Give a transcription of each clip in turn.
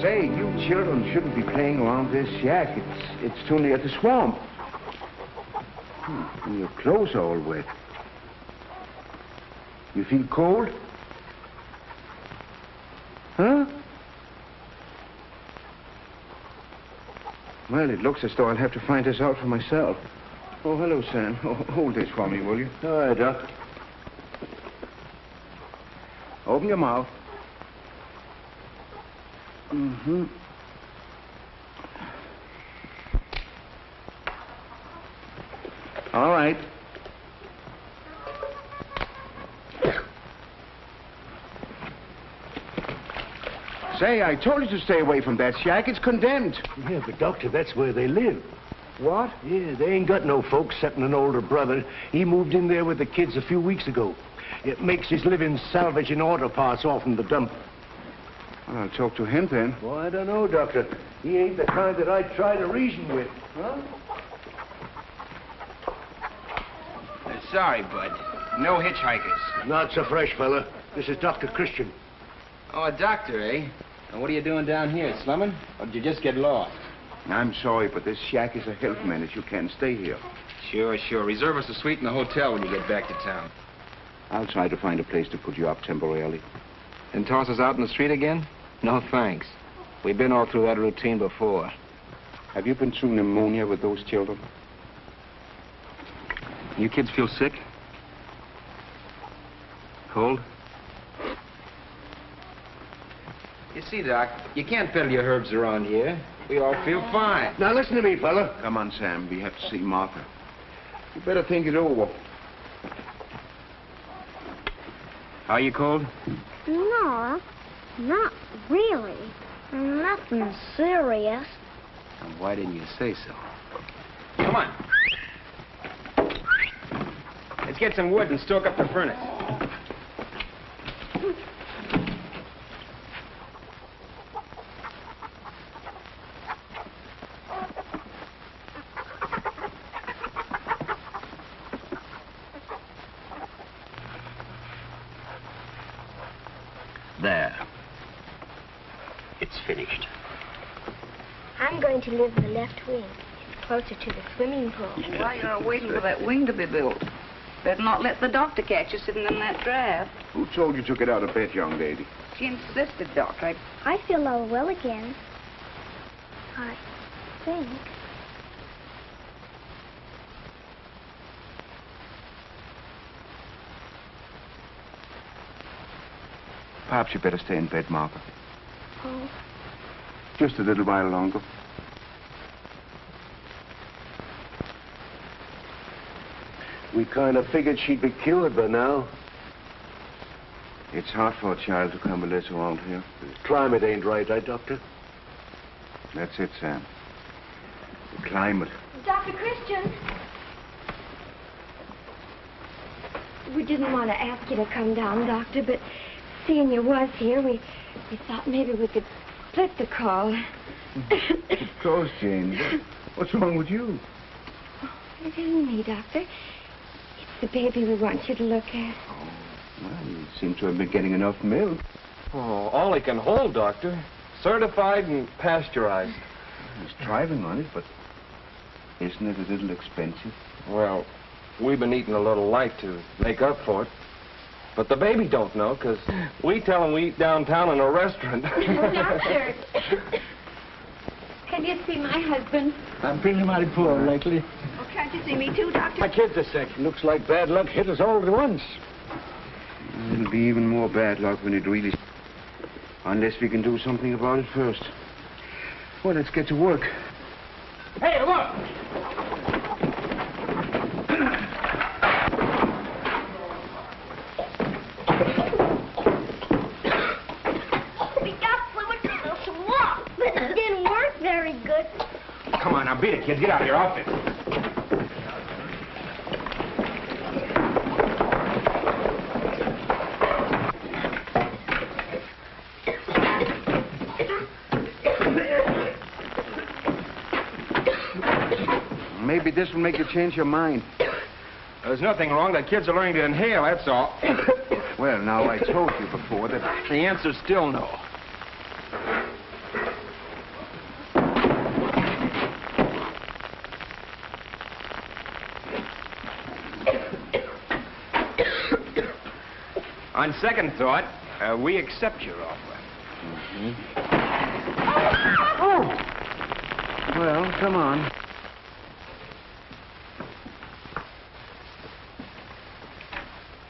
Say, you children shouldn't be playing around this shack. It's too near the swamp. And your clothes are all wet. You feel cold? Huh? Well, it looks as though I'll have to find this out for myself. Oh, hello, Sam. Oh, hold this for me, will you? All right, Doc. Open your mouth. Mm-hmm. All right. Say, I told you to stay away from that shack. It's condemned. Yeah, but, Doctor, that's where they live. What? Yeah, they ain't got no folks except an older brother. He moved in there with the kids a few weeks ago. It makes his living salvaging auto parts off in the dump. Well, I'll talk to him then. Well, I don't know, Doctor. He ain't the kind that I'd try to reason with. Huh? Sorry, Bud. No hitchhikers. Not so fresh, fella. This is Dr. Christian. Oh, a doctor, eh? And what are you doing down here, slumming? Or did you just get lost? I'm sorry, but this shack is a health menace. You can't stay here. Sure, sure. Reserve us a suite in the hotel when you get back to town. I'll try to find a place to put you up temporarily. Then toss us out in the street again? No, thanks. We've been all through that routine before. Have you been through pneumonia with those children? You kids feel sick? Cold? You see, Doc, you can't peddle your herbs around here. We all feel fine. Now, listen to me, fella. Come on, Sam. We have to see Martha. You better think it over. Are you cold? No, not really. Nothing serious. And why didn't you say so? Come on. Let's get some wood and stoke up the furnace. There. It's finished. I'm going to live in the left wing. It's closer to the swimming pool. While you're waiting for that wing to be built, better not let the doctor catch you sitting in that draft. Who told you to get out of bed, young lady? She insisted, Doctor. I feel all well again. I think. Perhaps you better stay in bed, Martha. Oh. Just a little while longer. We kind of figured she'd be cured by now. It's hard for a child to convalesce around here. The climate ain't right, eh, Doctor? That's it, Sam. The climate. Dr. Christian. We didn't want to ask you to come down, Doctor, but seeing you was here, we thought maybe we could split the call. Of course, Jane. What's wrong with you? Oh, it isn't me, Doctor. It's the baby we want you to look at. Oh, well, you seem to have been getting enough milk. Oh, all he can hold, Doctor. Certified and pasteurized. He's thriving on it, but isn't it a little expensive? Well, we've been eating a little light to make up for it. But the baby don't know, because we tell him we eat downtown in a restaurant. Doctor! Can you see my husband? I'm feeling mighty poor lately. Oh, can't you see me too, Doctor? My kids are sick. Looks like bad luck hit us all at once. It'll be even more bad luck when it really... Unless we can do something about it first. Well, let's get to work. Hey, look! We got fluid to fill some water, but it didn't work very good. Come on, now beat it, kids. Get out of here. Off it. Maybe this will make you change your mind. There's nothing wrong. The kids are learning to inhale, that's all. Well, now, I told you before that... The answer's still no. On second thought, we accept your offer. Oh! Well, come on.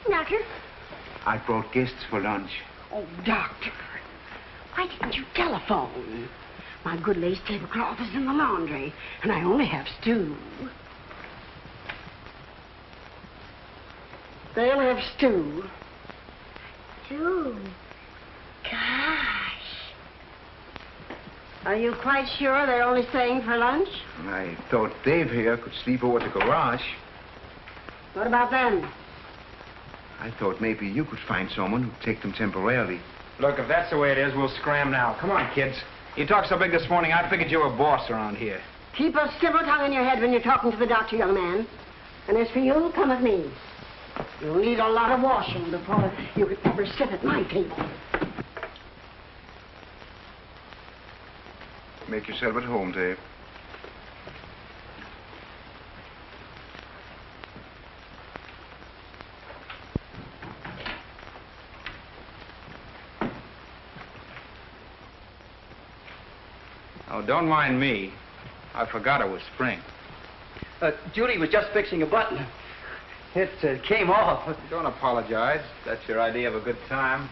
Doctor? I brought guests for lunch. Oh, Doctor. Why didn't you telephone? My good lace tablecloth is in the laundry, and I only have stew. They'll have stew. Stew? Gosh. Are you quite sure they're only staying for lunch? I thought Dave here could sleep over at the garage. What about them? I thought maybe you could find someone who'd take them temporarily. Look, if that's the way it is, we'll scram now. Come on, kids. You talked so big this morning, I figured you were a boss around here. Keep a civil tongue in your head when you're talking to the doctor, young man. And as for you, come with me. You'll need a lot of washing before you can ever sit at my table. Make yourself at home, Dave. Oh, don't mind me. I forgot it was spring. Judy was just fixing a button. It came off. Don't apologize. That's your idea of a good time.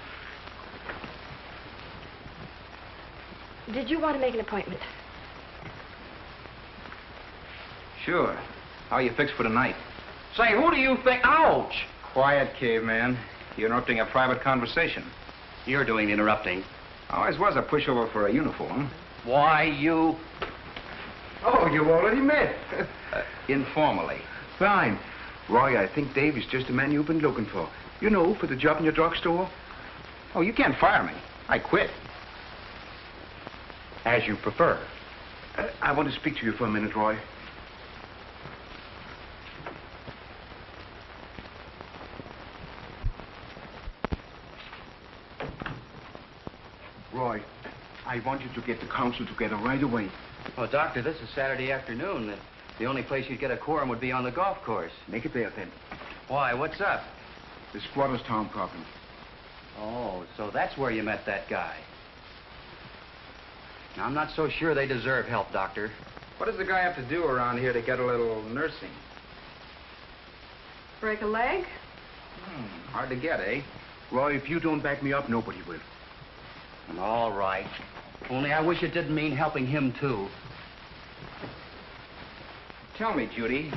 Did you want to make an appointment? Sure. How you fixed for tonight? Say, who do you think? Ouch! Quiet, caveman. You're interrupting a private conversation. You're doing the interrupting. Always was a pushover for a uniform. Why, you... Oh, you already met. Informally. Fine. Roy, I think Dave is just the man you've been looking for. You know, for the job in your drugstore. Oh, you can't fire me. I quit. As you prefer. I want to speak to you for a minute, Roy. Roy, I want you to get the council together right away. Well, Doctor, this is Saturday afternoon. The only place you'd get a quorum would be on the golf course. Make it there, then. Why, what's up? The squatters' town problem. Oh, so that's where you met that guy. Now, I'm not so sure they deserve help, Doctor. What does the guy have to do around here to get a little nursing? Break a leg? Hard to get, eh? Roy, if you don't back me up, nobody will. All right. Only I wish it didn't mean helping him, too. Tell me, Judy.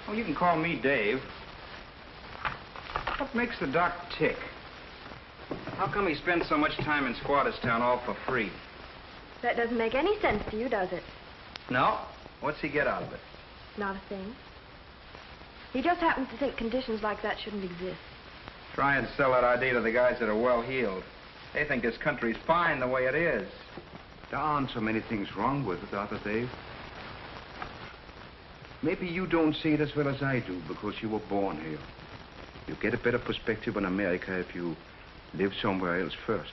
Oh, you can call me Dave. What makes the doc tick? How come he spends so much time in Squatters Town all for free? That doesn't make any sense to you, does it? No? What's he get out of it? Not a thing. He just happens to think conditions like that shouldn't exist. Try and sell that idea to the guys that are well-heeled. They think this country's fine the way it is. There aren't so many things wrong with it, are there, Dave? Maybe you don't see it as well as I do because you were born here. You get a better perspective on America if you live somewhere else first.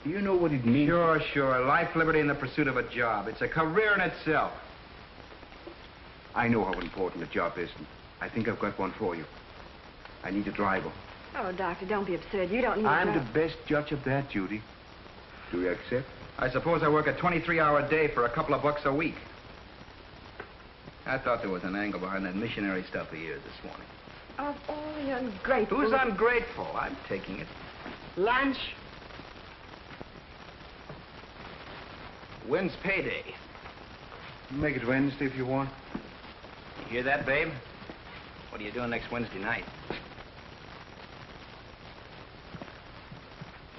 Do you know what it means? Sure. Life, liberty, and the pursuit of a job. It's a career in itself. I know how important a job is. And I think I've got one for you. I need a driver. Oh, Doctor, don't be absurd. You don't need I'm to... the best judge of that, Judy. Do you accept? I suppose I work a 23-hour day for a couple of bucks a week. I thought there was an angle behind that missionary stuff of yours this morning. Oh, you're ungrateful. Who's ungrateful? I'm taking it. Lunch? When's payday? Make it Wednesday if you want. You hear that, babe? What are you doing next Wednesday night?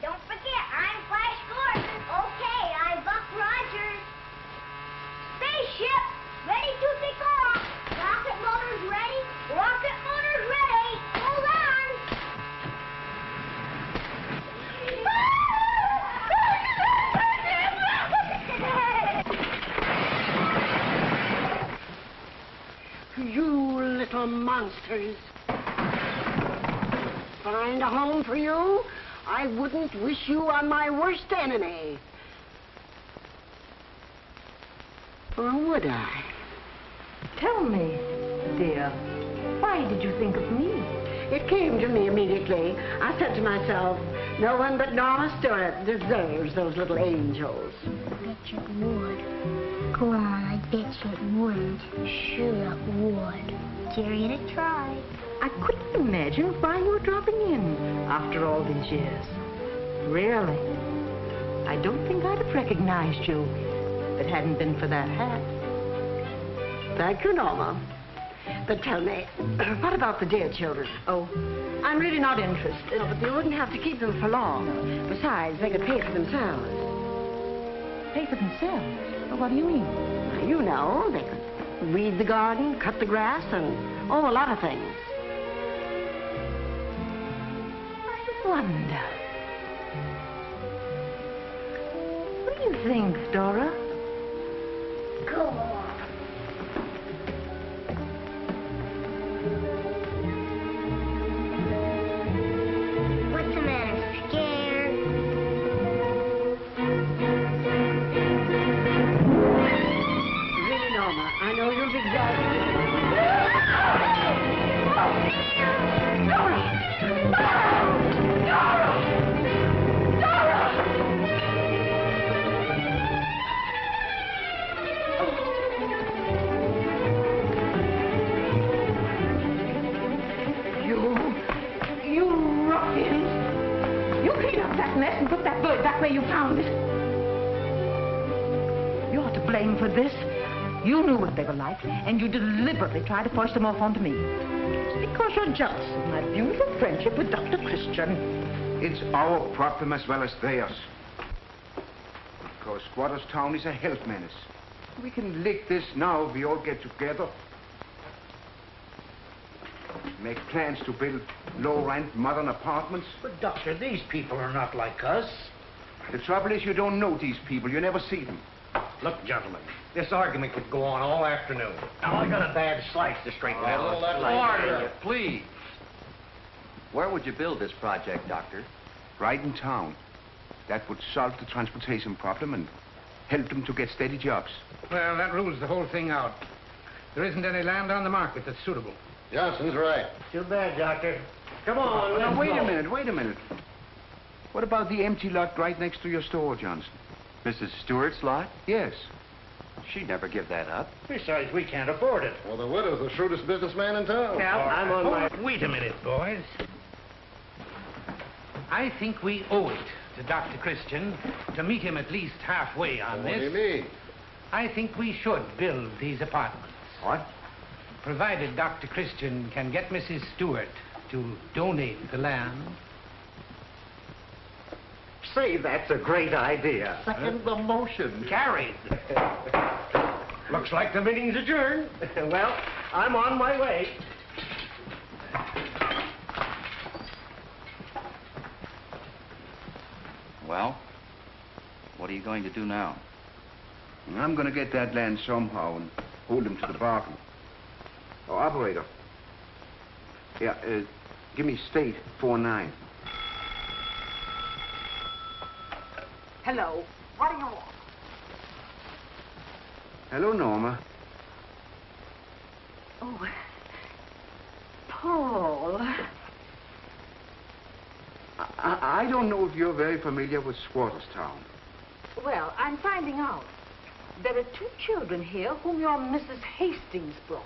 Don't forget, I'm Flash Gordon. Okay, I'm Buck Rogers. Spaceship, ready to take off. Rocket motors ready. Rocket motors ready. Hold on. You little monsters. Find a home for you? I wouldn't wish you on my worst enemy. Or would I? Tell me, dear, why did you think of me? It came to me immediately. I said to myself, no one but Norma Stewart deserves those little angels. I bet you it would. Go on, I bet you it wouldn't. Sure it would. Jerry, to try. I couldn't imagine why you were dropping in after all these years. Really. I don't think I'd have recognized you if it hadn't been for that hat. Thank you, Norma. But tell me, what about the dear children? Oh, I'm really not interested. No, but you wouldn't have to keep them for long. Besides, they could pay for themselves. Pay for themselves? Well, what do you mean? You know, they could weed the garden, cut the grass, and a lot of things. I wonder. What do you think, Dora? Go on. What's the matter? Scared? Really, Norma, I know you'll be glad. You ruffians! You clean up that mess and put that bird back where you found it. You're to blame for this. You knew what they were like, and you deliberately tried to force them off onto me. It's because you're jealous of my beautiful friendship with Dr. Christian. It's our problem as well as theirs. Because Squatters Town is a health menace. We can lick this now if we all get together. Make plans to build low-rent modern apartments. But, Doctor, these people are not like us. The trouble is you don't know these people. You never see them. Look, gentlemen, this argument could go on all afternoon. Now, I got a bad slice to straighten out. Order, please. Where would you build this project, Doctor? Right in town. That would solve the transportation problem and help them to get steady jobs. Well, that rules the whole thing out. There isn't any land on the market that's suitable. Johnson's right. Too bad, Doctor. Come on, Now, wait a minute. What about the empty lot right next to your store, Johnson? Mrs. Stewart's lot? Yes. She'd never give that up. Besides, we can't afford it. Well, the widow's the shrewdest businessman in town. Well, I'm on my... Wait a minute, boys. I think we owe it to Dr. Christian to meet him at least halfway on this. What do you mean? I think we should build these apartments. What? Provided Dr. Christian can get Mrs. Stewart to donate the land. Say, that's a great idea. Second the motion. Carried. Looks like the meeting's adjourned. Well, I'm on my way. Well, what are you going to do now? I'm going to get that land somehow and hold them to the bargain. Oh, operator. Yeah, give me state 49. Hello. What do you want? Hello, Norma. Oh, Paul. I don't know if you're very familiar with Squatters Town. Well, I'm finding out. There are 2 children here whom your Mrs. Hastings brought.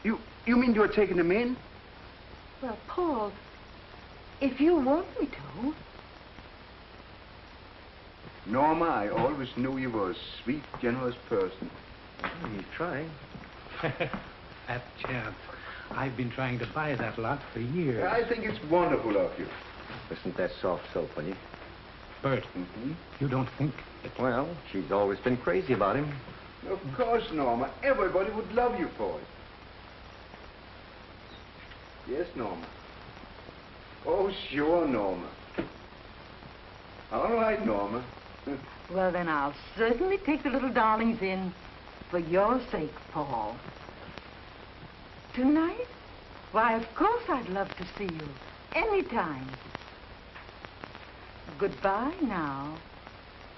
You mean you're taking them in? Well, Paul, if you want me to. Norma, I always knew you were a sweet, generous person. He's trying. That chance. I've been trying to buy that lot for years. I think it's wonderful of you. Isn't that soft soap, will you? Bert, you don't think that... Well, she's always been crazy about him. Of course, Norma. Everybody would love you for it. Yes, Norma. Oh, sure, Norma. All right, Norma. Well, then I'll certainly take the little darlings in for your sake, Paul. Tonight? Why, of course I'd love to see you. Anytime. Goodbye now.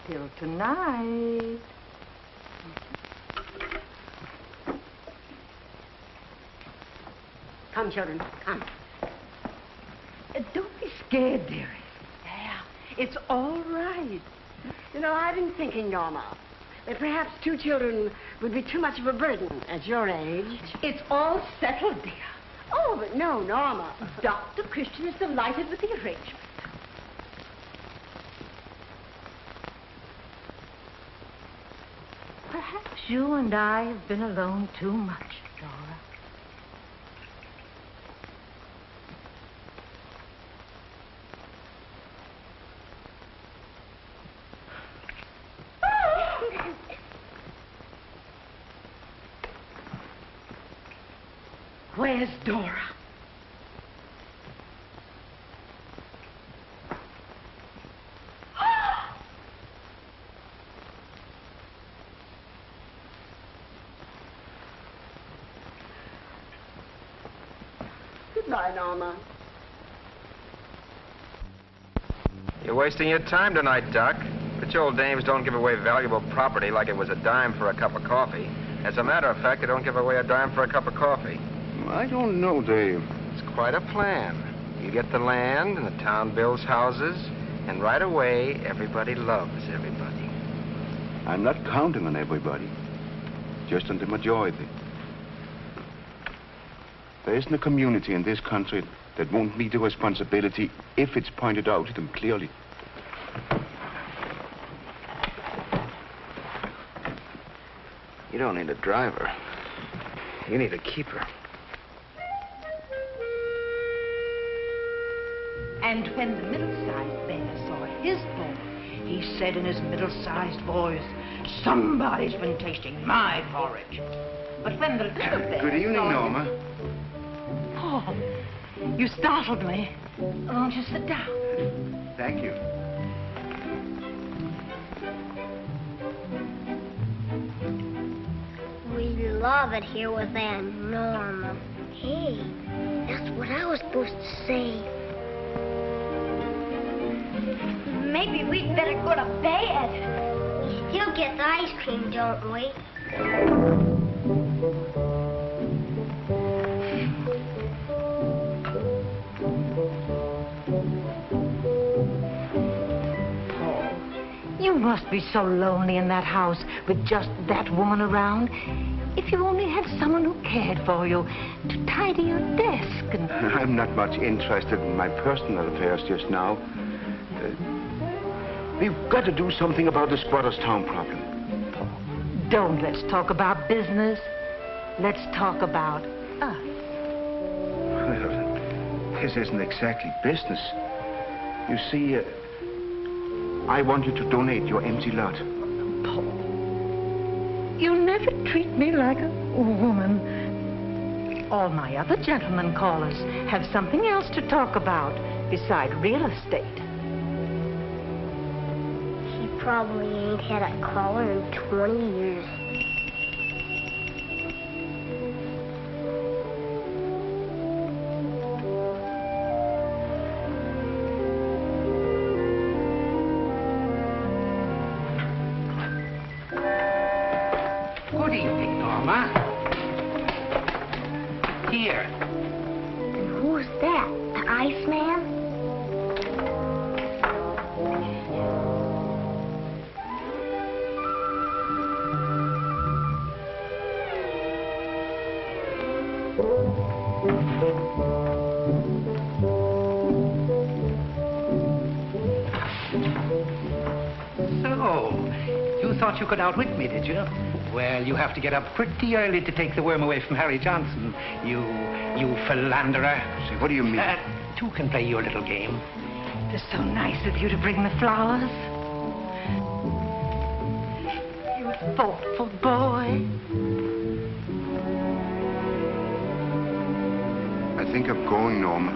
Till tonight. Come, children, come. Don't be scared, dearest. Yeah, it's all right. You know, I've been thinking, Norma, that perhaps 2 children would be too much of a burden at your age. It's all settled, dear. Oh, but no, Norma. Dr. Christian is delighted with the arrangement. Perhaps you and I have been alone too much, Dora. Where's Dora? Goodbye, Norma. You're wasting your time tonight, Doc. Rich old dames don't give away valuable property like it was a dime for a cup of coffee. As a matter of fact, they don't give away a dime for a cup of coffee. I don't know, Dave. It's quite a plan. You get the land, and the town builds houses, and right away, everybody loves everybody. I'm not counting on everybody, just on the majority. There isn't a community in this country that won't meet the responsibility if it's pointed out to them clearly. You don't need a driver. You need a keeper. And when the middle-sized bear saw his boy, he said in his middle-sized voice, "Somebody's been tasting my porridge." But when the little bear Good evening, saw Norma. Oh, you startled me. Won't you sit down? Thank you. We love it here with Aunt Norma. Hey, that's what I was supposed to say. Maybe we'd better go to bed. We still get the ice cream, don't we? You must be so lonely in that house with just that woman around. If you only had someone who cared for you, to tidy your desk and... I'm not much interested in my personal affairs just now. We've got to do something about the Squatters Town problem. Don't let's talk about business. Let's talk about us. Well, this isn't exactly business. You see, I want you to donate your empty lot. You never treat me like a woman. All my other gentlemen callers have something else to talk about beside real estate. He probably ain't had a caller in 20 years. Good evening, Norma. Here. And who's that? The Iceman? So, you thought you could outwit me, did you? Well, you have to get up pretty early to take the worm away from Harry Johnson. You philanderer. See, what do you mean? Two can play your little game. It's so nice of you to bring the flowers. You thoughtful boy. I think I'm going, Norma.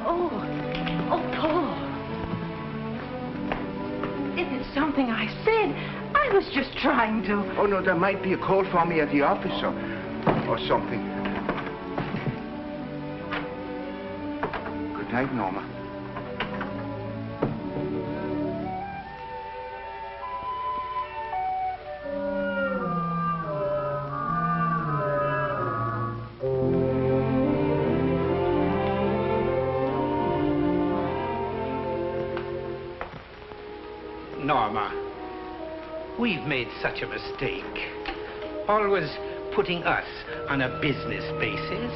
Oh, Paul. If it's something I said, I was just trying to... Oh, no, there might be a call for me at the office or something. Good night, Norma. Norma, we've made such a mistake. Always putting us on a business basis.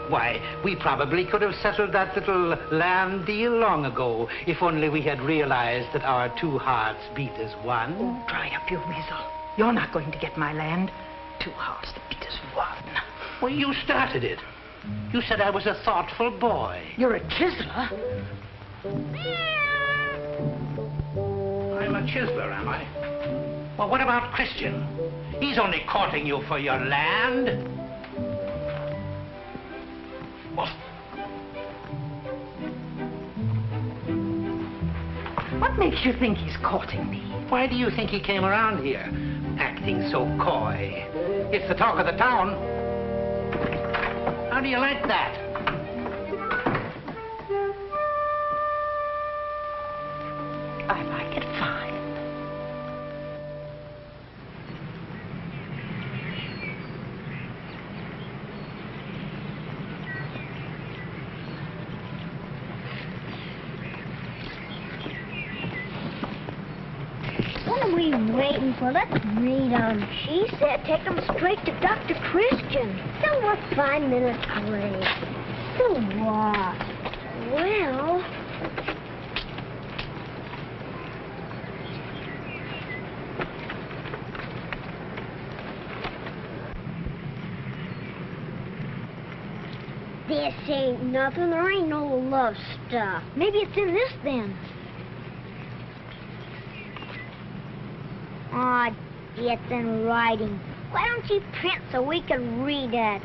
Why, we probably could have settled that little land deal long ago, if only we had realized that our two hearts beat as one. Oh, dry up your weasel. You're not going to get my land. Two hearts that beat as one. Well, you started it. You said I was a thoughtful boy. You're a chiseler. I'm a chiseler, am I? Well, what about Christian? He's only courting you for your land. What makes you think he's courting me? Why do you think he came around here, acting so coy? It's the talk of the town. How do you like that? I like it fine. What are we waiting for? Let's read 'em. She said take 'em straight to Dr. Christian. So we're 5 minutes late. So what? Well... This ain't nothing. There ain't no love stuff. Maybe it's in this then. Aw, it's in writing. Why don't you print so we can read it?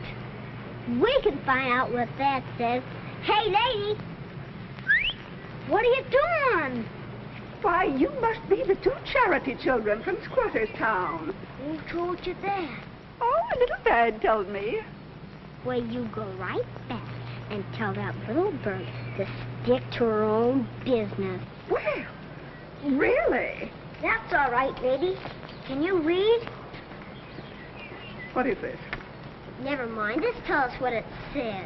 We can find out what that says. Hey, lady! What are you doing? Why, you must be the two charity children from Squatter's Town. Who told you that? Oh, a little bird told me. Well, you go right back and tell that little bird to stick to her own business. Well, really? That's all right, lady. Can you read? What is this? Never mind. Just tell us what it says.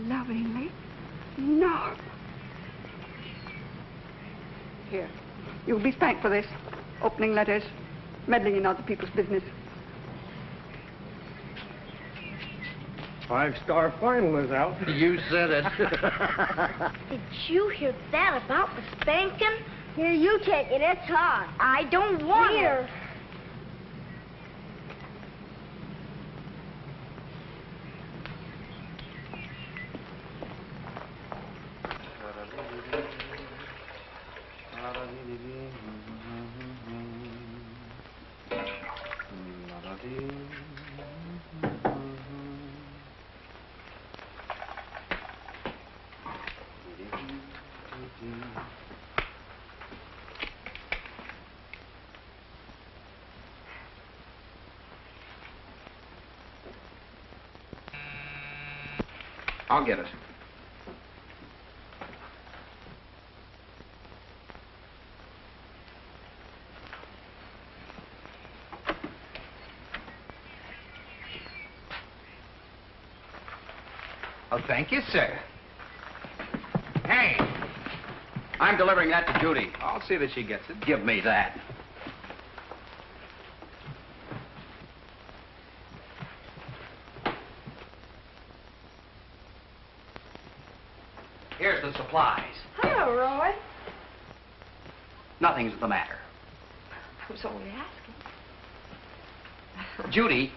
Lovingly, no. Here, you'll be spanked for this. Opening letters, meddling in other people's business. 5-star final is out. You said it. Did you hear that about the spanking? Here, you take it. It's hot. I don't want it. I'll get it. Oh, thank you, sir. Hey! I'm delivering that to Judy. I'll see that she gets it. Give me that. Here's the supplies. Hello, Roy. Nothing's the matter. I was only asking. Judy,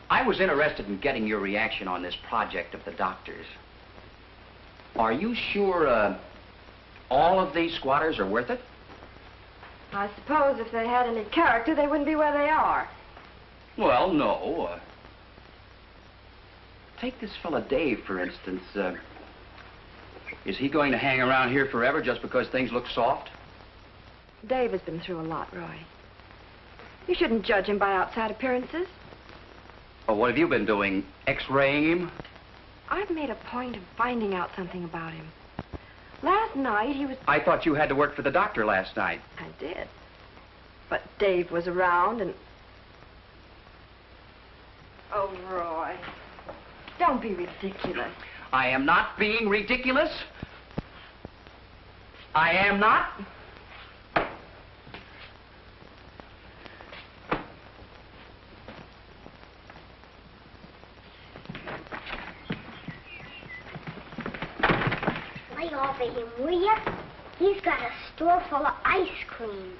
I was interested in getting your reaction on this project of the doctor's. Are you sure all of these squatters are worth it? I suppose if they had any character, they wouldn't be where they are. Well, no. Take this fella Dave, for instance. Is he going to hang around here forever just because things look soft? Dave has been through a lot, Roy. You shouldn't judge him by outside appearances. Oh, what have you been doing? X-raying him? I've made a point of finding out something about him. last night. He was... I thought you had to work for the doctor last night. I did. But Dave was around and... Oh, Roy. Don't be ridiculous. I am not being ridiculous. I am not. Lay off of him, will ya? He's got a store full of ice cream.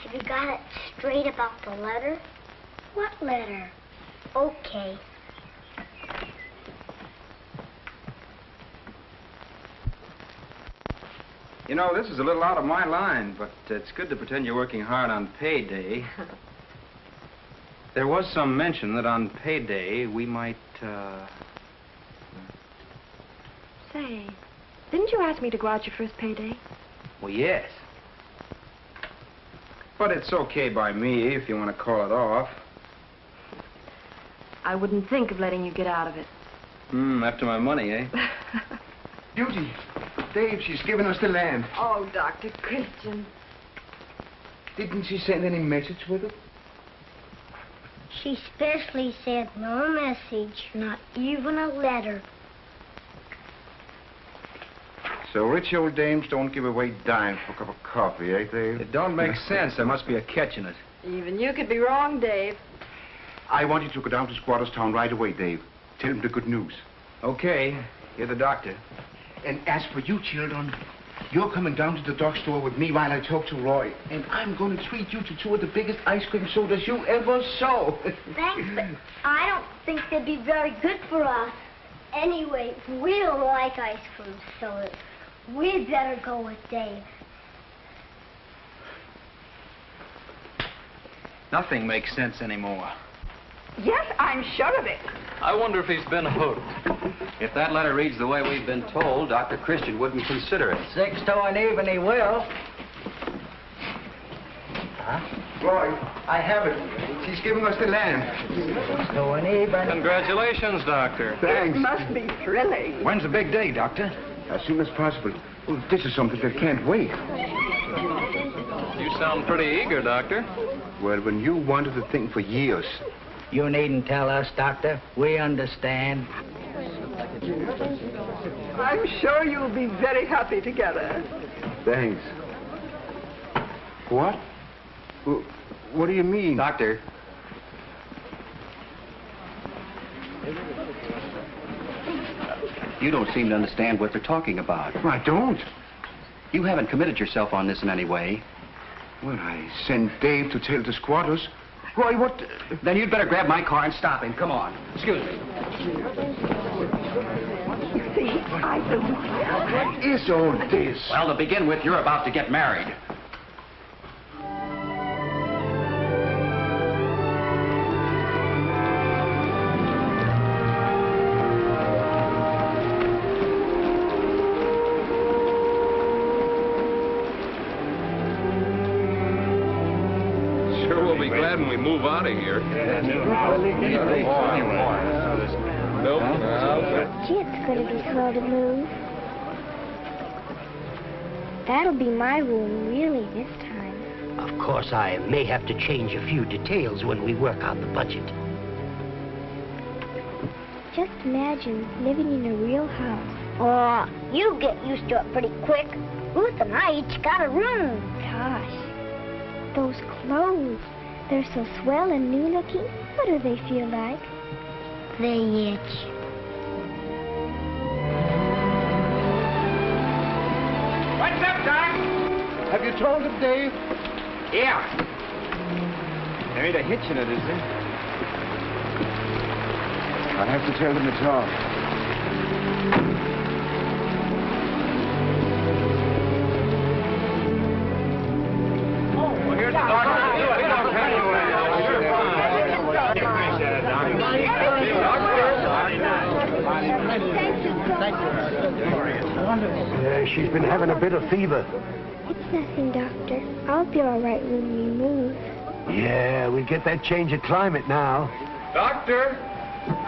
Have you got it straight about the letter? What letter? Okay. You know, this is a little out of my line, but it's good to pretend you're working hard on payday. There was some mention that on payday we might, Say, didn't you ask me to go out your first payday? Well, yes. But it's okay by me if you want to call it off. I wouldn't think of letting you get out of it. After my money, eh? Beauty, Dave, she's given us the land. Oh, Dr. Christian. Didn't she send any message with it? She specially said no message, not even a letter. So rich old dames don't give away dimes for a cup of coffee, eh, Dave? It don't make sense. There must be a catch in it. Even you could be wrong, Dave. I want you to go down to Squatters Town right away, Dave. Tell him the good news. Okay. You're the doctor. And as for you, children, you're coming down to the drugstore with me while I talk to Roy. And I'm going to treat you to 2 of the biggest ice cream sodas you ever saw. Thanks, but I don't think they'd be very good for us. Anyway, we don't like ice cream sodas. We'd better go with Dave. Nothing makes sense anymore. Yes, I'm sure of it. I wonder if he's been hooked. If that letter reads the way we've been told, Dr. Christian wouldn't consider it. 6 to an even, he will. Roy, I have it. She's giving us the land. 6 to an even. Congratulations, Doctor. Thanks. It must be thrilling. When's the big day, Doctor? As soon as possible. Well, this is something that can't wait. You sound pretty eager, Doctor. Well, when you wanted the thing for years. You needn't tell us, Doctor. We understand. I'm sure you'll be very happy together. Thanks. What? What do you mean? Doctor. You don't seem to understand what they're talking about. I don't. You haven't committed yourself on this in any way. Well, I sent Dave to tell the squatters. Roy, what? Then you'd better grab my car and stop him. Come on. Excuse me. You see, I don't... What is all this? Well, to begin with, you're about to get married. Sure will be glad when we move out of here. Nope. Gee, it's going to be slow to move. That'll be my room, really, this time. Of course, I may have to change a few details when we work out the budget. Just imagine living in a real house. Oh, you get used to it pretty quick. Ruth and I each got a room. Gosh, those clothes. They're so swell and new looking. What do they feel like? They itch. What's up, Doc? Have you told him, Dave? Yeah. There ain't a hitch in it, is there? I'll have to tell them it's all. Well, here's the doctor. We don't have She's been having a bit of fever. It's nothing, Doctor. I'll be all right when we move. Yeah, we get that change of climate now. Doctor!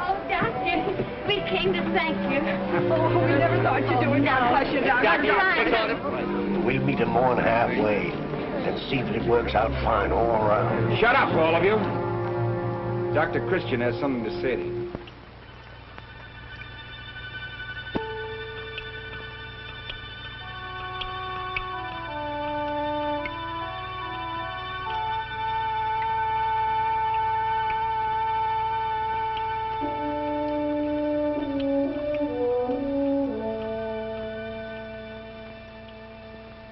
Oh, Doctor, we came to thank you. Oh, we never thought you'd do it now. Hush it, Doctor. We'll meet him more than halfway and see that it works out fine all around. Shut up, all of you. Dr. Christian has something to say to you.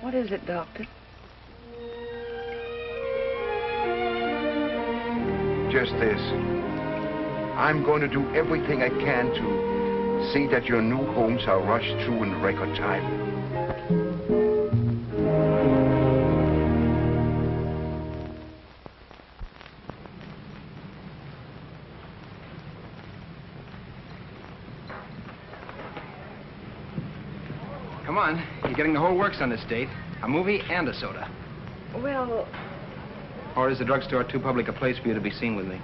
What is it, Doctor? Just this. I'm going to do everything I can to see that your new homes are rushed through in record time. Come on. You're getting the whole works on this date. A movie and a soda. Well, Or is the drugstore too public a place for you to be seen with me?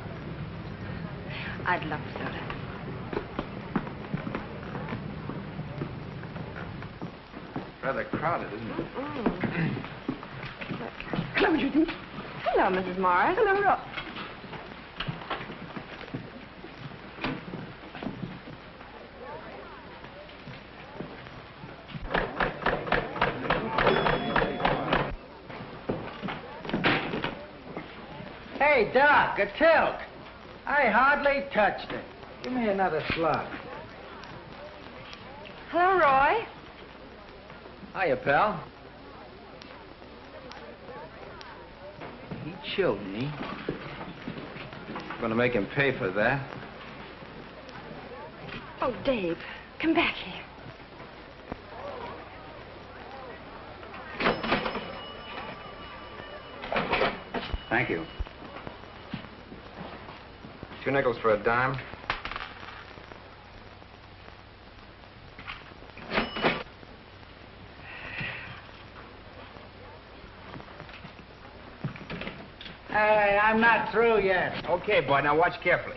I'd love soda. Rather crowded, isn't it? Hello, Judy. Hello, Mrs. Morris. Hello, Rob. Hey, Doc, a tilt. I hardly touched it. Give me another slug. Hello, Roy. Hiya, pal. He chilled me. Gonna make him pay for that. Oh, Dave, come back here. Thank you. 2 nickels for a dime. Hey, I'm not through yet. Okay, boy, now watch carefully.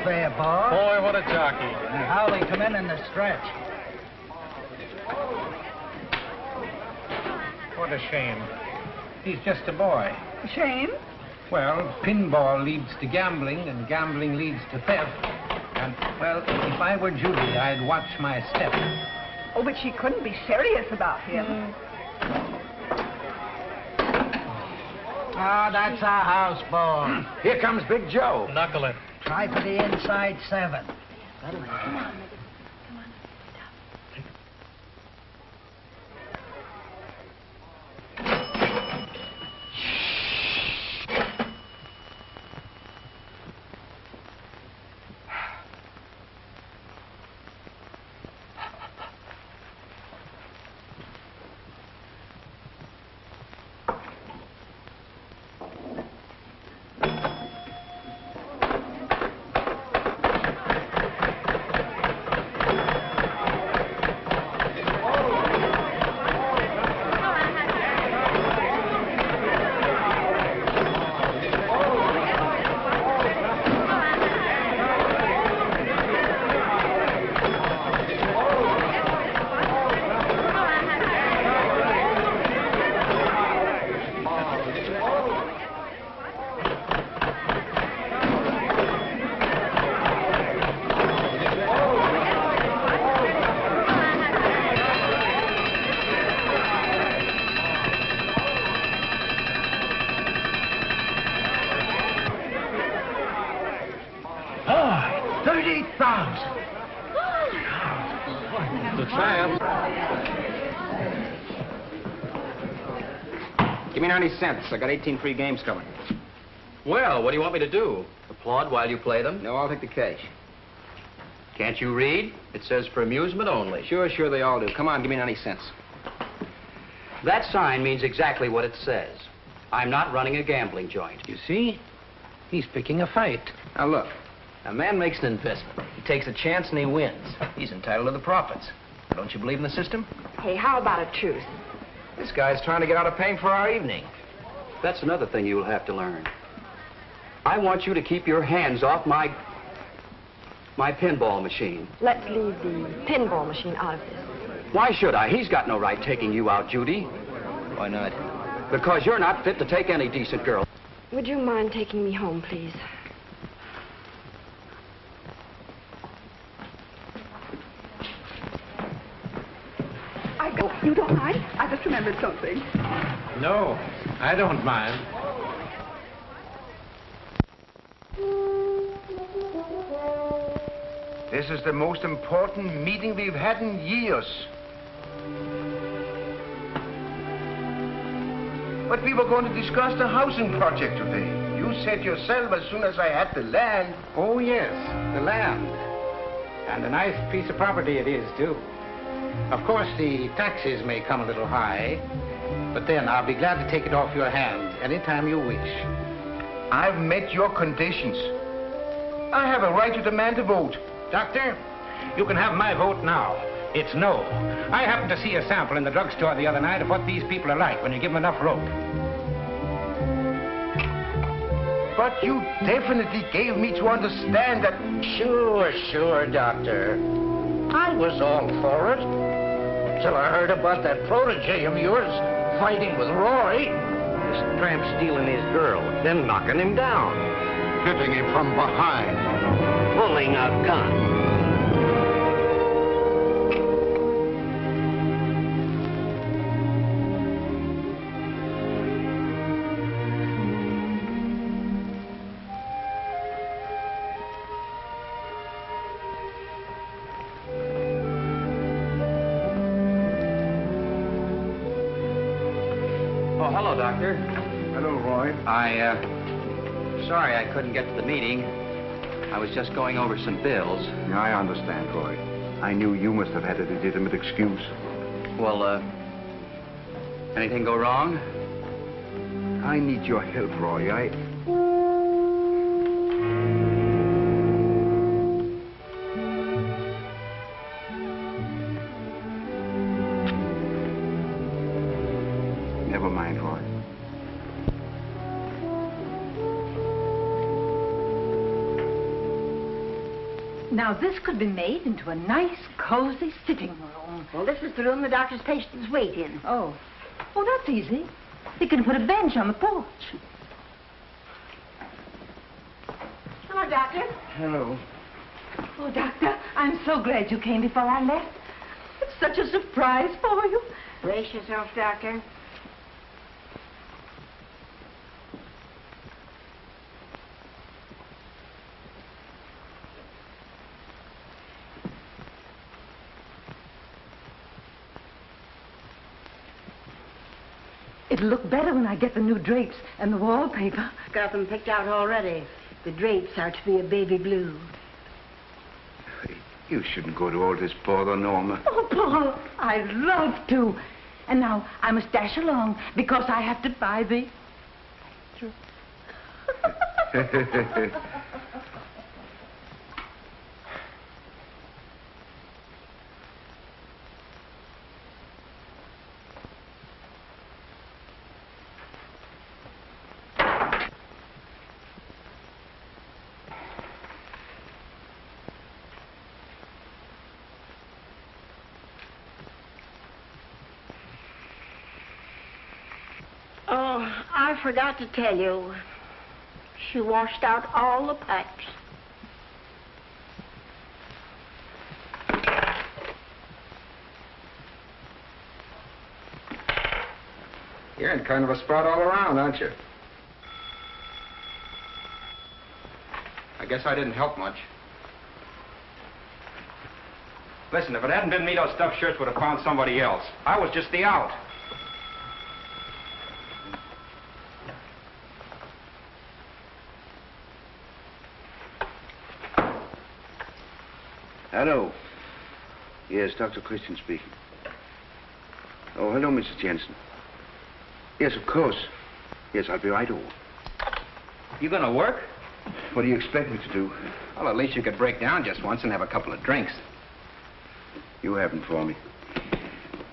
Fair ball. Boy, what a jockey. And how they come in the stretch. What a shame. He's just a boy. Shame? Well, pinball leads to gambling, and gambling leads to theft. And, well, if I were Judy, I'd watch my step. Oh, but she couldn't be serious about him. Ah, that's our house ball. Here comes Big Joe. Knuckle it. Try for the inside 7. Come on. The champ. Give me 90 cents. I got 18 free games coming. Well, what do you want me to do? Applaud while you play them? No, I'll take the cash. Can't you read? It says for amusement only. Sure, they all do. Come on, give me 90 cents. That sign means exactly what it says. I'm not running a gambling joint. You see? He's picking a fight. Now, look. A man makes an investment. He takes a chance and he wins. He's entitled to the profits. Don't you believe in the system? Hey, how about a truce? This guy's trying to get out of paying for our evening. That's another thing you'll have to learn. I want you to keep your hands off my pinball machine. Let's leave the pinball machine out of this. Why should I? He's got no right taking you out, Judy. Why not? Because you're not fit to take any decent girl. Would you mind taking me home, please? I go. You don't mind? I just remembered something. No, I don't mind. This is the most important meeting we've had in years. But we were going to discuss the housing project today. You said yourself as soon as I had the land. Oh, yes, the land. And a nice piece of property it is, too. Of course, the taxes may come a little high, but then I'll be glad to take it off your hands anytime you wish. I've met your conditions. I have a right to demand a vote. Doctor, you can have my vote now. It's no. I happened to see a sample in the drugstore the other night of what these people are like when you give them enough rope. But you definitely gave me to understand that... Sure, Doctor. I was all for it. Till I heard about that protege of yours fighting with Roy. This tramp stealing his girl, then knocking him down. Hitting him from behind. Pulling a gun. Oh, hello, Doctor. Hello, Roy. Sorry I couldn't get to the meeting. I was just going over some bills. Yeah, I understand, Roy. I knew you must have had a legitimate excuse. Well, anything go wrong? I need your help, Roy. Never mind, Roy. Now, this could be made into a nice, cozy sitting room. Well, this is the room the doctor's patients wait in. Oh, that's easy. You can put a bench on the porch. Hello, Doctor. Hello. Oh, Doctor, I'm so glad you came before I left. It's such a surprise for you. Brace yourself, Doctor. It'll look better when I get the new drapes and the wallpaper. Got them picked out already. The drapes are to be a baby blue. You shouldn't go to all this bother, Norma. Oh, Paul, I'd love to. And now I must dash along because I have to buy the... Oh, I forgot to tell you. She washed out all the pipes. You're in kind of a spot all around, aren't you? I guess I didn't help much. Listen, if it hadn't been me, those stuffed shirts would have found somebody else. I was just the out. Hello. Yes, Dr. Christian speaking. Oh, hello, Mrs. Jensen. Yes, of course. Yes, I'll be right over. You gonna work? What do you expect me to do? Well, at least you could break down just once and have a couple of drinks. You haven't for me.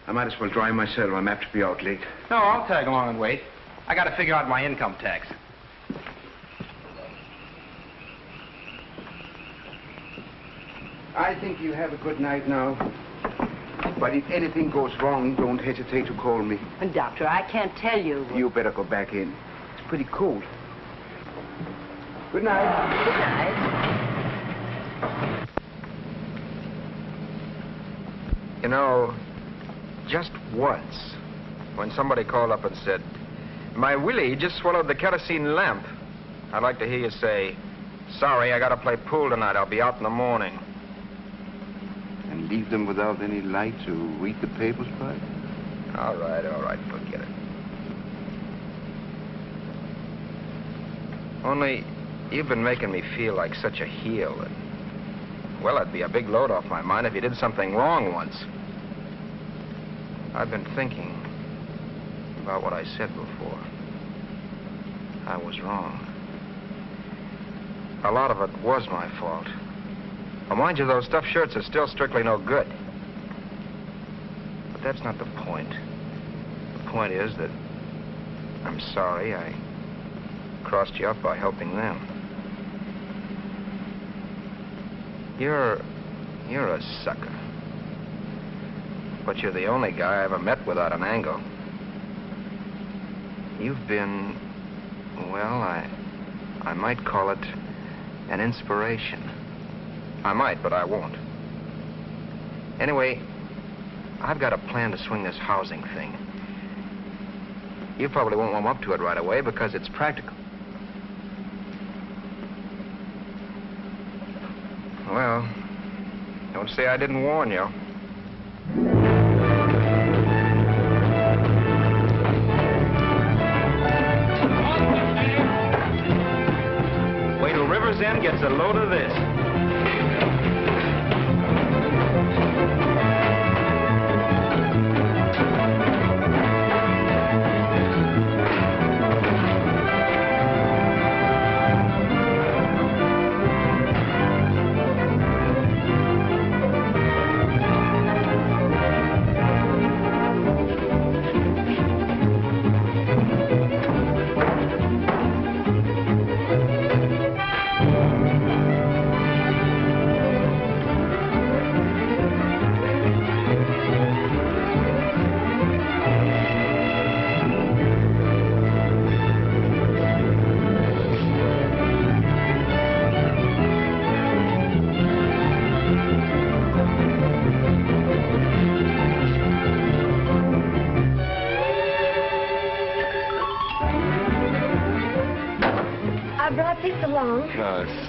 I might as well drive myself. I'm apt to be out late. No, I'll tag along and wait. I gotta figure out my income tax. I think you have a good night now. But if anything goes wrong, don't hesitate to call me. And, Doctor, I can't tell you. You better go back in. It's pretty cold. Good night. Good night. You know, just once, when somebody called up and said, "My Willie just swallowed the kerosene lamp," I'd like to hear you say, "Sorry, I gotta play pool tonight. I'll be out in the morning." And leave them without any light to read the papers by? All right, forget it. Only, you've been making me feel like such a heel that, well, it'd be a big load off my mind if you did something wrong once. I've been thinking about what I said before. I was wrong. A lot of it was my fault. Well, mind you, those stuffed shirts are still strictly no good. But that's not the point. The point is that I'm sorry I crossed you up by helping them. You're a sucker. But you're the only guy I ever met without an angle. You've been, well, I might call it an inspiration. I might, but I won't. Anyway, I've got a plan to swing this housing thing. You probably won't warm up to it right away because it's practical. Well, don't say I didn't warn you. Wait till River's End gets a load of this.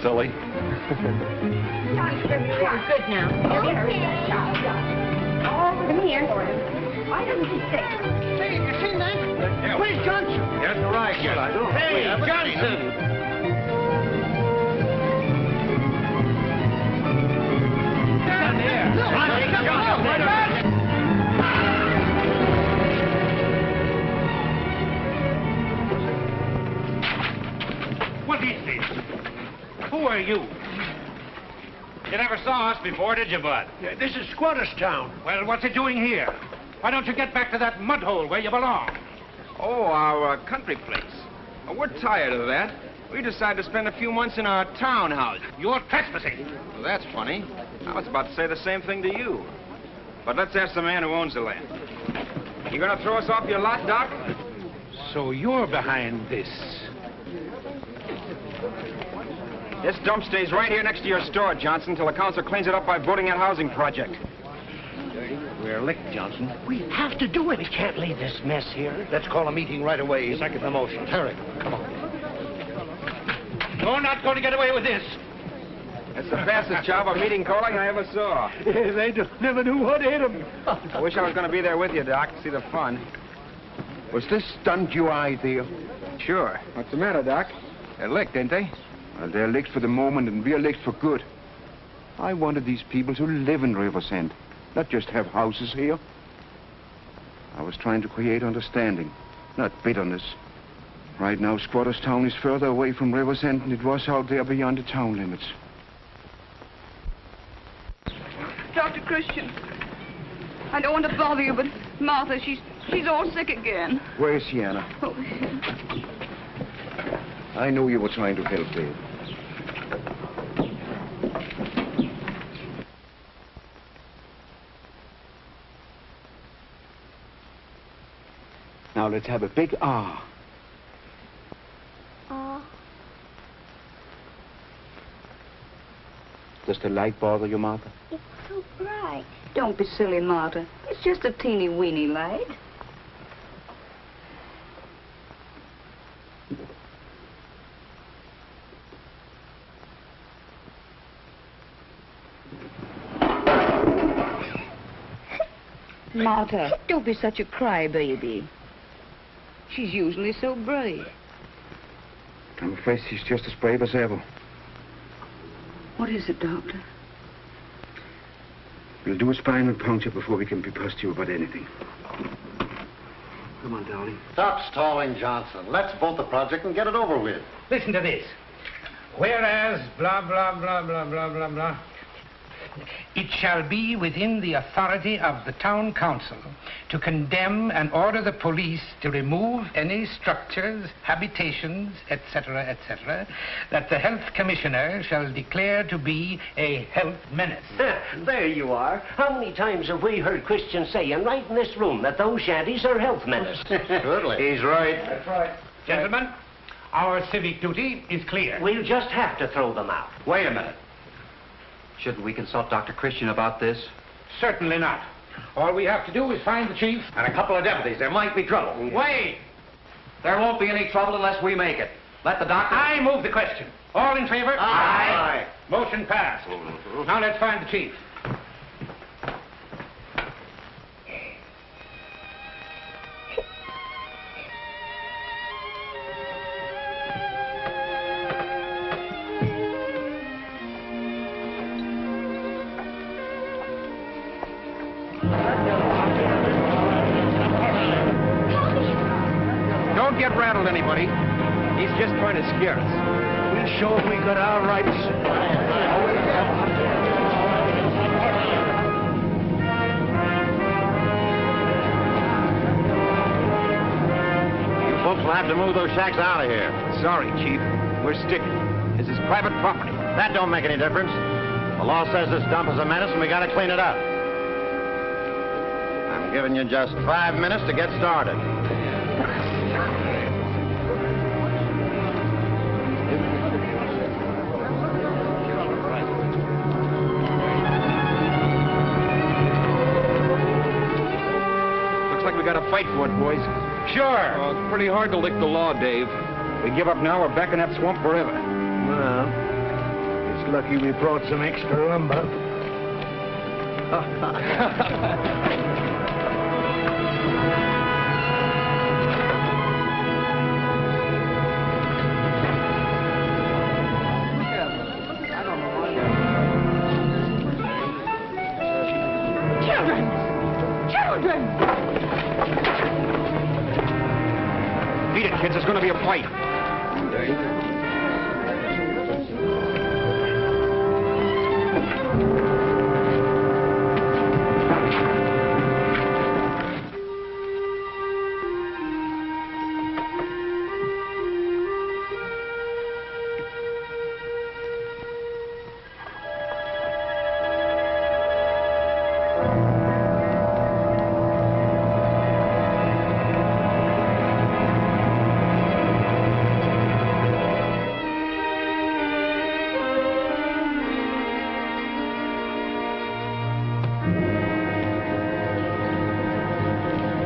Silly. You're good now. Oh, come here. Why doesn't he stay? Hey, you seen that? Where's Johnson? That's right, yes. I don't. Hey, Johnson! Down there. What is this? Who are you? You never saw us before, did you, Bud? Yeah, this is Squatter's Town. Well, what's it doing here? Why don't you get back to that mud hole where you belong? Oh, our country place. We're tired of that. We decided to spend a few months in our townhouse. You're trespassing. Well, that's funny. I was about to say the same thing to you. But let's ask the man who owns the land. You gonna throw us off your lot, Doc? So you're behind this. This dump stays right here next to your store, Johnson, till the council cleans it up by voting that housing project. We're licked, Johnson. We have to do it. We can't leave this mess here. Let's call a meeting right away. Second the motion. Hurry. Come on. You're not going to get away with this. That's the fastest job of meeting calling I ever saw. They never knew what hit them. I wish I was going to be there with you, Doc, to see the fun. Was this stunt you eye, Theo? Sure. What's the matter, Doc? They're licked, ain't they? Well, they're licked for the moment, and we're licked for good. I wanted these people to live in Riversend, not just have houses here. I was trying to create understanding, not bitterness. Right now, Squatters Town is further away from Riversend than it was out there beyond the town limits. Dr. Christian, I don't want to bother you, but Martha, she's all sick again. Where's Sienna? Oh. I knew you were trying to help, Dave. Now let's have a big ah. Ah. Does the light bother you, Martha? It's so bright. Don't be silly, Martha. It's just a teeny weeny light. Martha, don't be such a crybaby. She's usually so brave. I'm afraid she's just as brave as ever. What is it, Doctor? We'll do a spinal puncture before we can be positive about anything. Come on, darling. Stop stalling, Johnson. Let's vote the project and get it over with. Listen to this. Whereas, blah, blah, blah, blah, blah, blah, blah. It shall be within the authority of the town council to condemn and order the police to remove any structures, habitations, etc., etc., that the health commissioner shall declare to be a health menace. There you are. How many times have we heard Christian saying right in this room that those shanties are health menace? Surely. He's right. That's right. Gentlemen, our civic duty is clear. We'll just have to throw them out. Wait a minute. Shouldn't we consult Dr. Christian about this? Certainly not. All we have to do is find the chief And a couple of deputies. There might be trouble. Wait! There won't be any trouble unless we make it. Let the doctor... I move the question. All in favor? Aye. Motion passed. Now let's find the chief. Don't get rattled, anybody. He's just trying to scare us. We'll show him we got our rights. You folks will have to move those shacks out of here. Sorry, Chief. We're sticking. This is private property. That don't make any difference. The law says this dump is a menace and we gotta clean it up. I'm giving you just 5 minutes to get started. Looks like we got to fight for it, boys. Sure. Well, it's pretty hard to lick the law, Dave. We give up now, we're back in that swamp forever. Well, it's lucky we brought some extra lumber. Children! Beat it, kids. It's going to be a fight.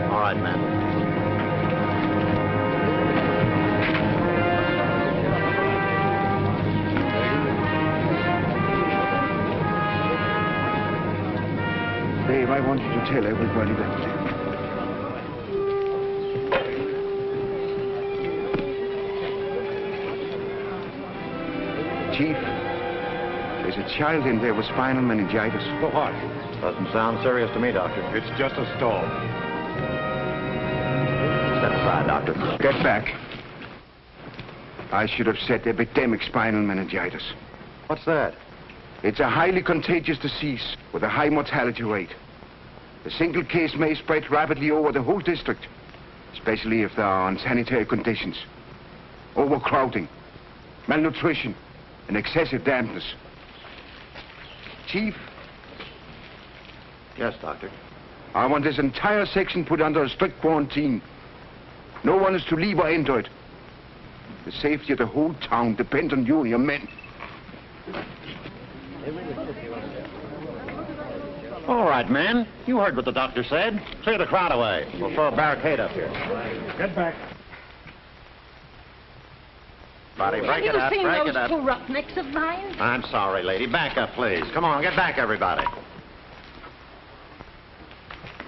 All right, man. Dave, I want you to tell everybody that... Chief, There's a child in there with spinal meningitis. For what? Doesn't sound serious to me, Doctor. It's just a stall. Step aside, Doctor. Get back. I should have said epidemic spinal meningitis. What's that? It's a highly contagious disease with a high mortality rate. A single case may spread rapidly over the whole district, especially if there are unsanitary conditions, overcrowding, malnutrition, and excessive dampness. Chief? Yes, Doctor. I want this entire section put under a strict quarantine. No one is to leave or enter it. The safety of the whole town depends on you and your men. All right, men. You heard what the doctor said. Clear the crowd away. We'll throw a barricade up here. Get back. Buddy, break it up, break it up. Have you seen those two roughnecks of mine? I'm sorry, lady. Back up, please. Come on, get back, everybody.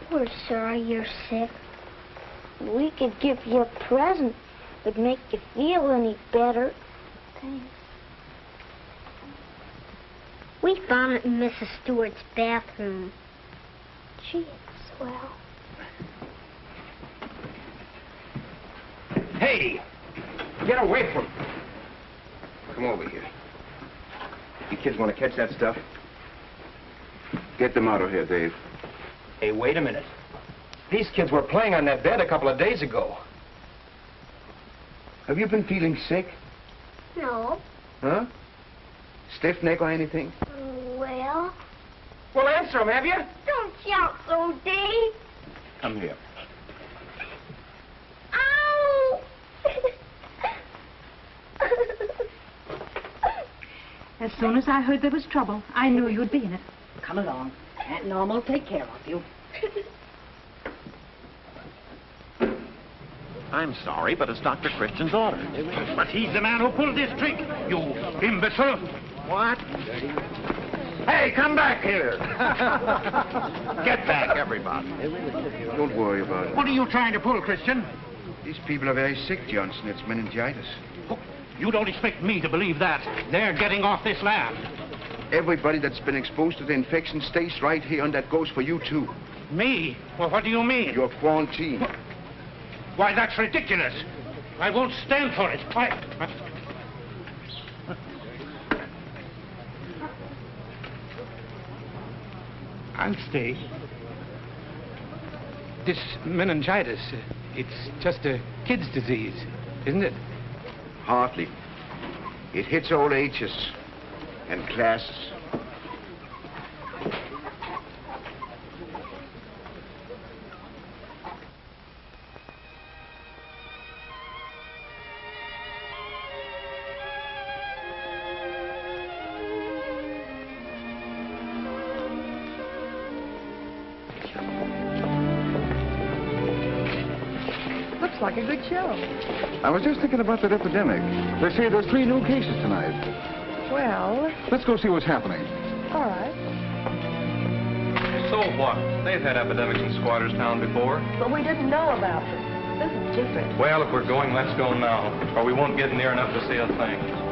We're sorry you're sick. We could give you a present. Would make you feel any better. Thanks. We found it in Mrs. Stewart's bathroom. Gee, it's swell. Hey! Get away from me. Come over here. You kids want to catch that stuff? Get them out of here, Dave. Hey, wait a minute. These kids were playing on that bed a couple of days ago. Have you been feeling sick? No. Huh? Stiff neck or anything? Well... Well, answer them, have you? Don't shout so, Dave. Come here. Ow! As soon as I heard there was trouble, I knew you'd be in it. Come along. Aunt Norma will take care of you. I'm sorry, but it's Dr. Christian's order. But he's the man who pulled this trick, you imbecile. What? Hey, come back here. Get back, everybody. Don't worry about it. What are you trying to pull, Christian? These people are very sick, Johnson. It's meningitis. Oh, you don't expect me to believe that. They're getting off this land. Everybody that's been exposed to the infection stays right here, and that goes for you, too. Me? Well, what do you mean? You're quarantined. Why, that's ridiculous. I won't stand for it. I'll stay. This meningitis, it's just a kid's disease, isn't it? Hardly. It hits all ages and classes. Looks like a good show. I was just thinking about that epidemic. They say there's 3 new cases tonight. Well, Let's go see what's happening. all right. So what? They've had epidemics in Squatters Town before. But we didn't know about them. This is different. Well, if we're going, let's go now, or we won't get near enough to see a thing.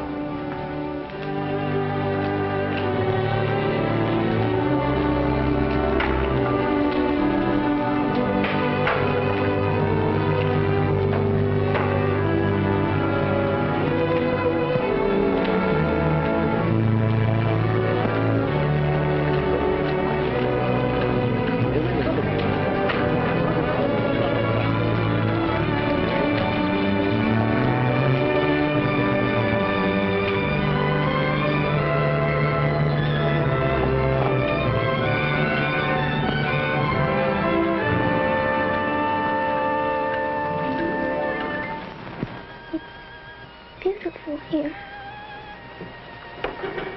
Beautiful here.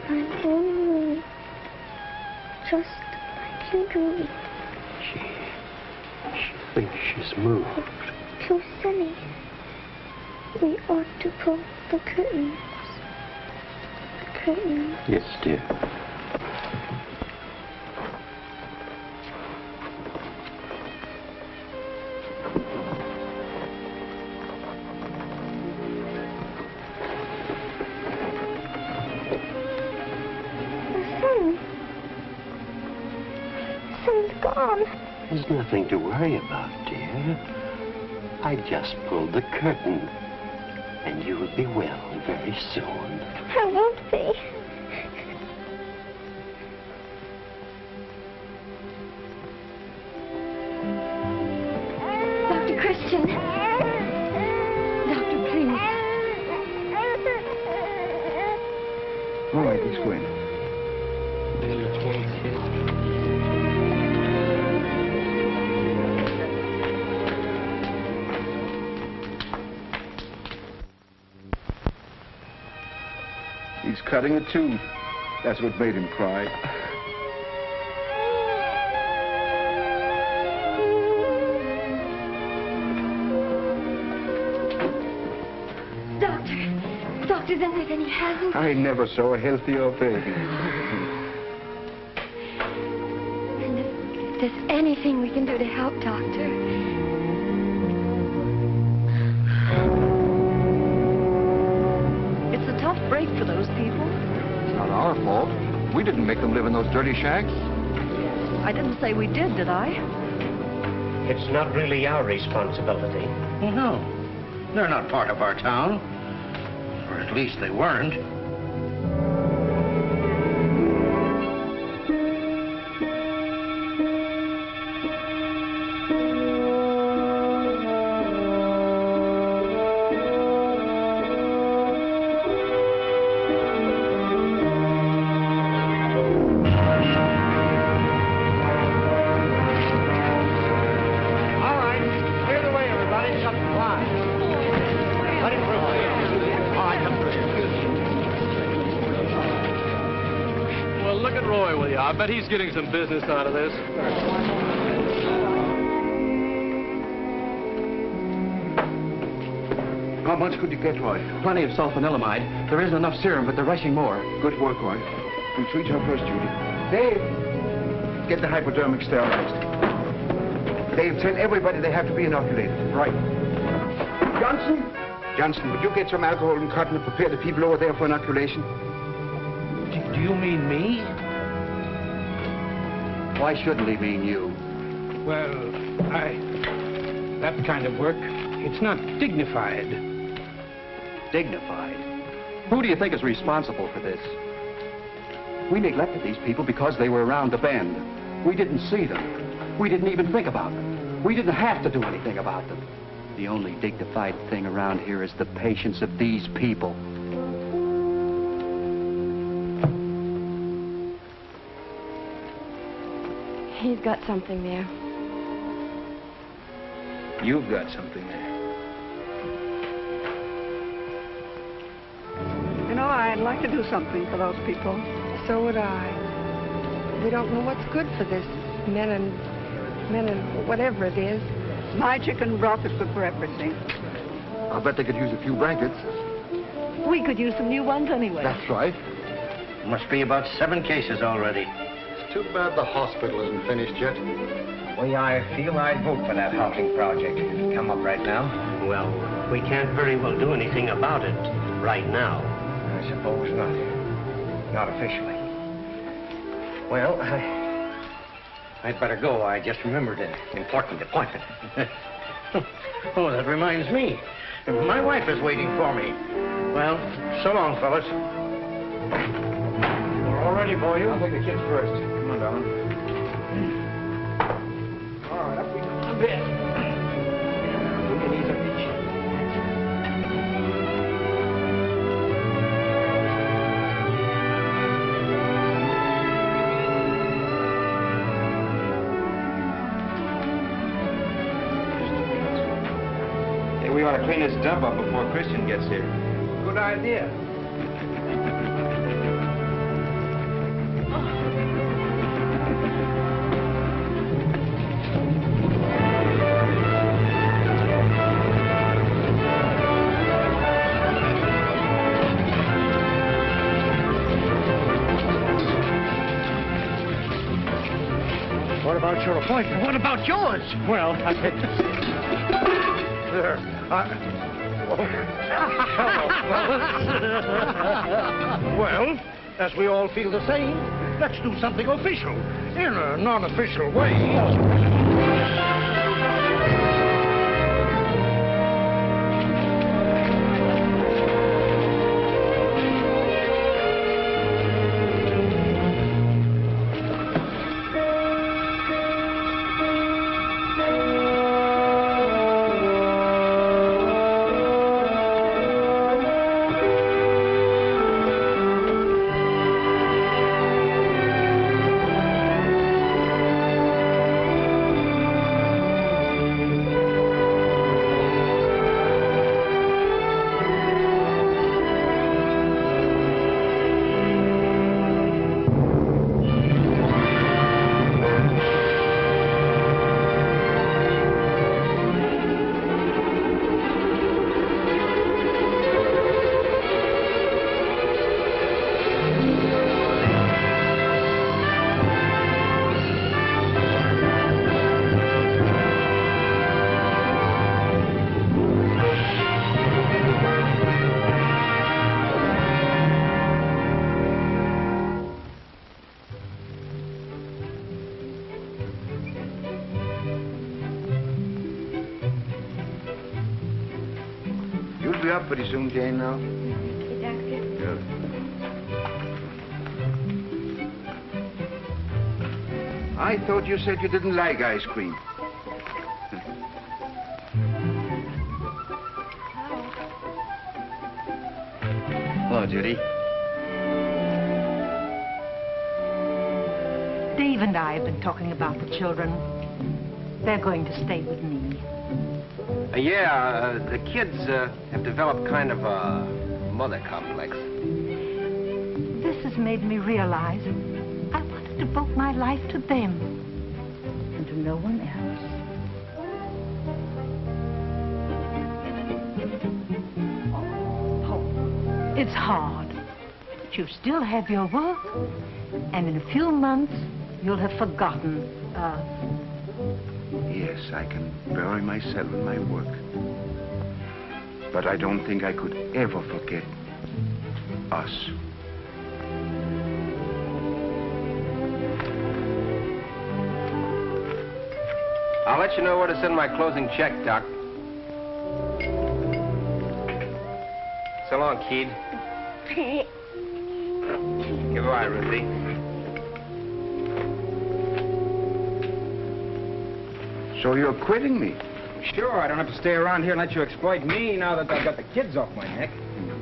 I'm lonely. Just like you do. She thinks she's moved. It's so sunny. We ought to pull the curtains. The curtains. Yes, dear. on. There's nothing to worry about, dear. I just pulled the curtain. And you will be well very soon. I won't be. Dr. Christian. Doctor, please. All right, let's go in. He's cutting a tooth. That's what made him cry. Doctor, then he hasn't. I never saw a healthier baby. And if there's anything we can do to help, Doctor. It's a tough break for those people. It's not our fault. We didn't make them live in those dirty shacks. I didn't say we did I? It's not really our responsibility. Well, no. They're not part of our town. Or at least they weren't. I bet he's getting some business out of this. How much could you get, Roy? Plenty of sulfanilamide. There isn't enough serum, but they're rushing more. Good work, Roy. We'll treat her first, Judy. Dave, get the hypodermic sterilized. Dave, tell everybody they have to be inoculated. Right. Johnson, would you get some alcohol and cotton and prepare the people over there for inoculation? Do you mean me? Why shouldn't he mean you? Well, that kind of work, it's not dignified. Dignified? Who do you think is responsible for this? We neglected these people because they were around the bend. We didn't see them. We didn't even think about them. We didn't have to do anything about them. The only dignified thing around here is the patience of these people. He's got something there. You've got something there. You know, I'd like to do something for those people. So would I. We don't know what's good for this men and whatever it is. My chicken broth is good for everything. I'll bet they could use a few blankets. We could use some new ones anyway. That's right. Must be about 7 cases already. It's too bad the hospital isn't finished yet. Well, I feel I'd vote for that housing project if it come up right now. Well, we can't very well do anything about it right now. I suppose not. Not officially. Well, I'd better go. I just remembered an important appointment. Oh, that reminds me. My wife is waiting for me. Well, so long, fellas. We're all ready for you. I'll take the kids first. Come on, darling. All right, up we go to bed. We can ease up each. We ought to clean this dump up before Christian gets here. Good idea. What about your appointment? What about yours? Well, there. Well, as we all feel the same. Let's do something official, in a non-official way. You'll be up pretty soon, Jane, now. Okay, Doctor. Good. I thought you said you didn't like ice cream. Hello, Judy. Dave and I have been talking about the children. They're going to stay with me. The kids have developed kind of a mother complex. This has made me realize I want to devote my life to them and to no one else. It's hard, but you still have your work, and in a few months, you'll have forgotten us. Yes, I can bury myself in my work. But I don't think I could ever forget us. I'll let you know where to send my closing check, Doc. So long, Keith. Goodbye, Ruthie. So you're quitting me? Sure, I don't have to stay around here and let you exploit me now that I've got the kids off my neck.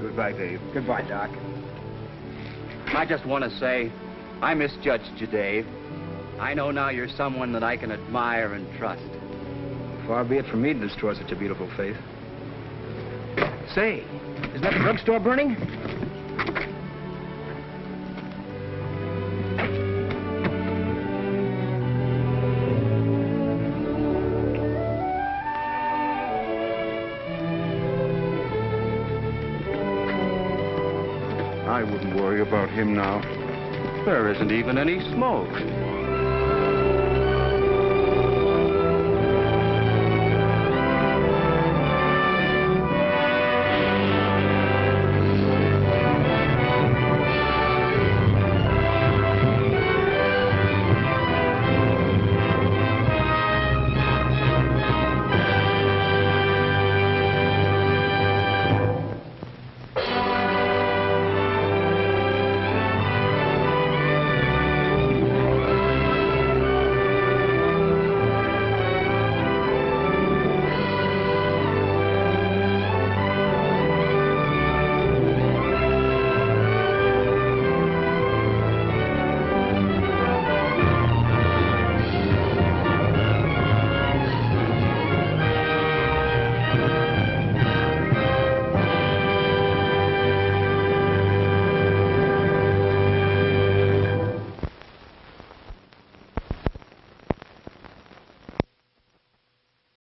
Goodbye, Dave. Goodbye, Doc. I just want to say, I misjudged you, Dave. I know now you're someone that I can admire and trust. Far be it from me to destroy such a beautiful faith. Say, isn't that the drugstore burning? I wouldn't worry about him now. There isn't even any smoke.